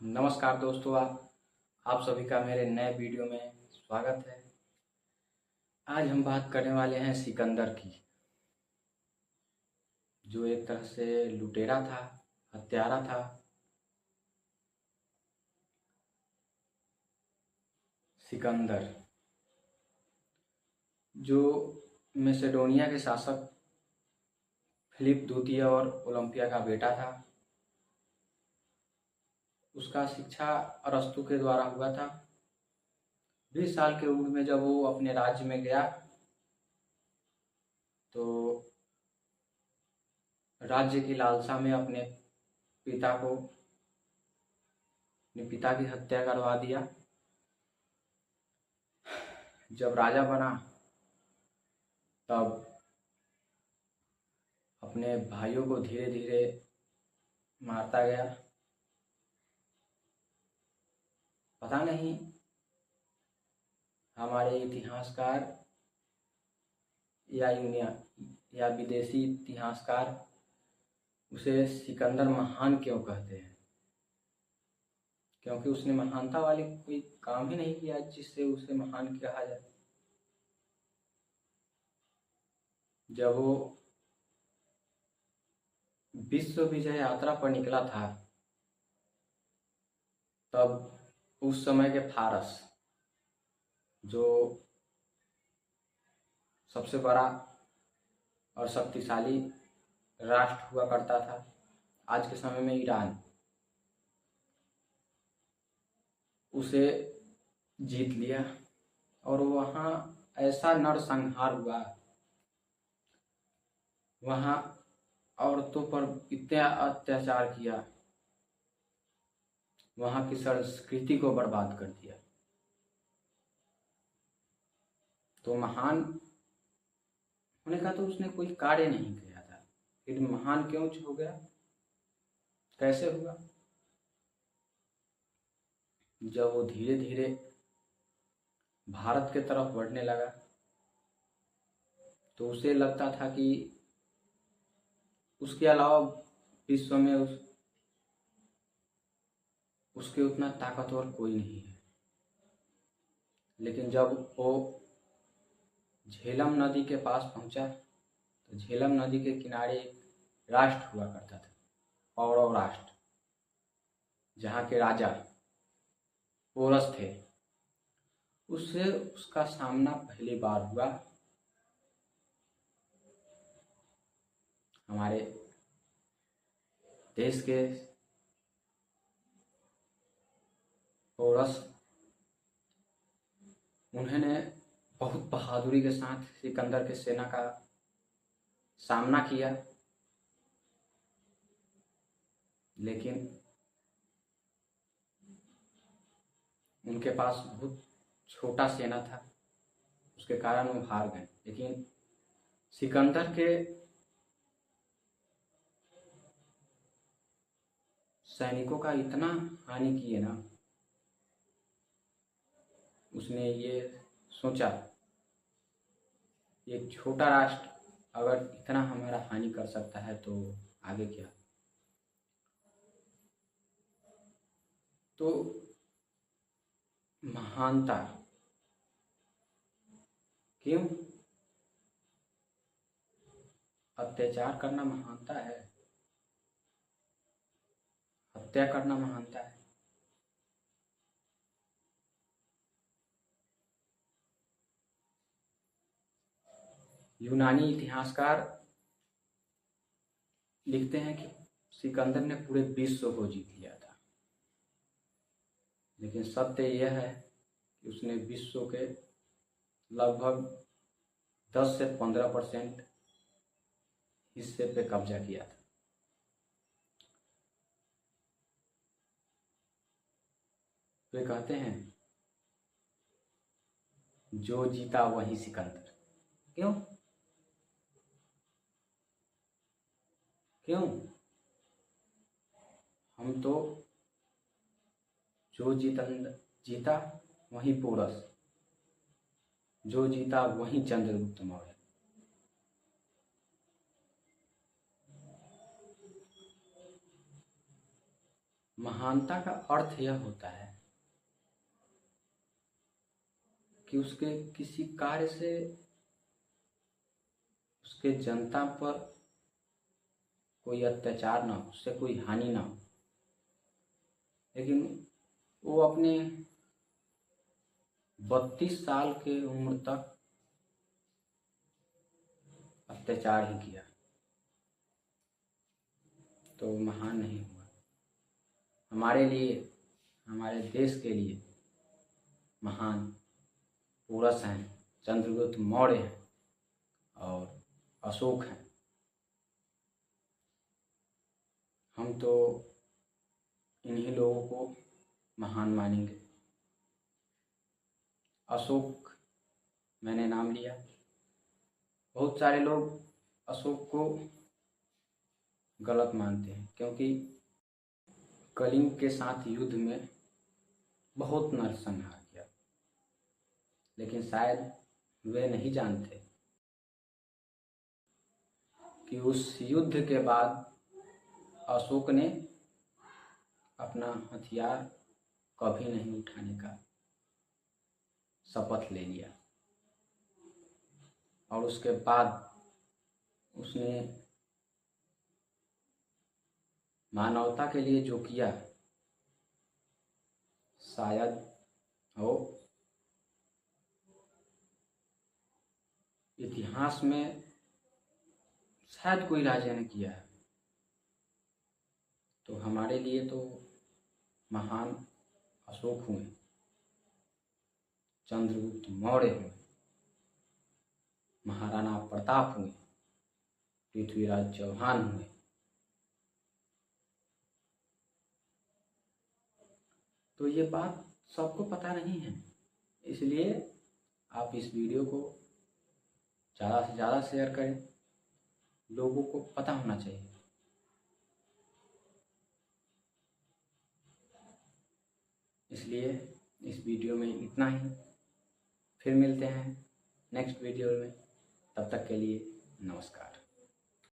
नमस्कार दोस्तों, आप सभी का मेरे नए वीडियो में स्वागत है। आज हम बात करने वाले हैं सिकंदर की, जो एक तरह से लुटेरा था, हत्यारा था। सिकंदर जो मैसेडोनिया के शासक फिलिप द्वितीय और ओलंपिया का बेटा था। उसका शिक्षा अरस्तु के द्वारा हुआ था। 20 साल के उम्र में जब वो अपने राज्य में गया तो राज्य की लालसा में अपने पिता की हत्या करवा दिया। जब राजा बना तब अपने भाइयों को धीरे धीरे मारता गया। पता नहीं हमारे इतिहासकार या विदेशी इतिहासकार उसे सिकंदर महान क्यों कहते हैं, क्योंकि उसने महानता वाले कोई काम ही नहीं किया जिससे उसे महान कहा जाए। जब वो विश्व विजय यात्रा पर निकला था तब उस समय के फारस, जो सबसे बड़ा और शक्तिशाली राष्ट्र हुआ करता था आज के समय में, ईरान, उसे जीत लिया और वहाँ ऐसा नरसंहार हुआ। वहाँ औरतों पर इतना अत्याचार किया, वहाँ की संस्कृति को बर्बाद कर दिया। तो महान होने का तो उसने कोई कार्य नहीं किया था, फिर महान क्यों हो गया, कैसे हुआ? जब वो धीरे धीरे भारत के तरफ बढ़ने लगा तो उसे लगता था कि उसके अलावा विश्व में उसके उतना ताकतवर कोई नहीं है। लेकिन जब वो झेलम नदी के पास पहुंचा तो झेलम नदी के किनारे एक राष्ट्र हुआ करता था, पौरव राष्ट्र, जहाँ के राजा पोरस थे। उससे उसका सामना पहली बार हुआ। हमारे देश के पोरस, उन्होंने बहुत बहादुरी के साथ सिकंदर के सेना का सामना किया, लेकिन उनके पास बहुत छोटा सेना था, उसके कारण वो हार गए। लेकिन सिकंदर के सैनिकों का इतना हानि किए ना, उसने ये सोचा एक छोटा राष्ट्र अगर इतना हमारा हानि कर सकता है तो आगे क्या। तो महानता क्यों? अत्याचार करना महानता है? हत्या करना महानता है? यूनानी इतिहासकार लिखते हैं कि सिकंदर ने पूरे विश्व को जीत लिया था, लेकिन सत्य यह है कि उसने विश्व के लगभग 10 से 15% हिस्से पे कब्जा किया था। वे कहते हैं जो जीता वही सिकंदर। क्यों? हम तो जो जीता वही पोरस, जो जीता वही चंद्रगुप्त मौर्य। महानता का अर्थ यह होता है कि उसके किसी कार्य से उसके जनता पर कोई अत्याचार ना हो, उससे कोई हानि ना हो, लेकिन वो अपने 32 साल के उम्र तक अत्याचार ही किया, तो महान नहीं हुआ। हमारे लिए, हमारे देश के लिए महान पुरुष हैं, चंद्रगुप्त मौर्य हैं और अशोक हैं। हम तो इन्हीं लोगों को महान मानेंगे। अशोक मैंने नाम लिया। बहुत सारे लोग अशोक को गलत मानते हैं, क्योंकि कलिंग के साथ युद्ध में बहुत नरसंहार किया, लेकिन शायद वे नहीं जानते कि उस युद्ध के बाद अशोक ने अपना हथियार कभी नहीं उठाने का शपथ ले लिया, और उसके बाद उसने मानवता के लिए जो किया, शायद वो इतिहास में शायद कोई राजा ने किया है। तो हमारे लिए तो महान अशोक हुए, चंद्रगुप्त मौर्य हुए, महाराणा प्रताप हुए, पृथ्वीराज चौहान हुए। तो ये बात सबको पता नहीं है, इसलिए आप इस वीडियो को ज़्यादा से ज़्यादा शेयर करें, लोगों को पता होना चाहिए। इसलिए इस वीडियो में इतना ही। फिर मिलते हैं नेक्स्ट वीडियो में, तब तक के लिए नमस्कार।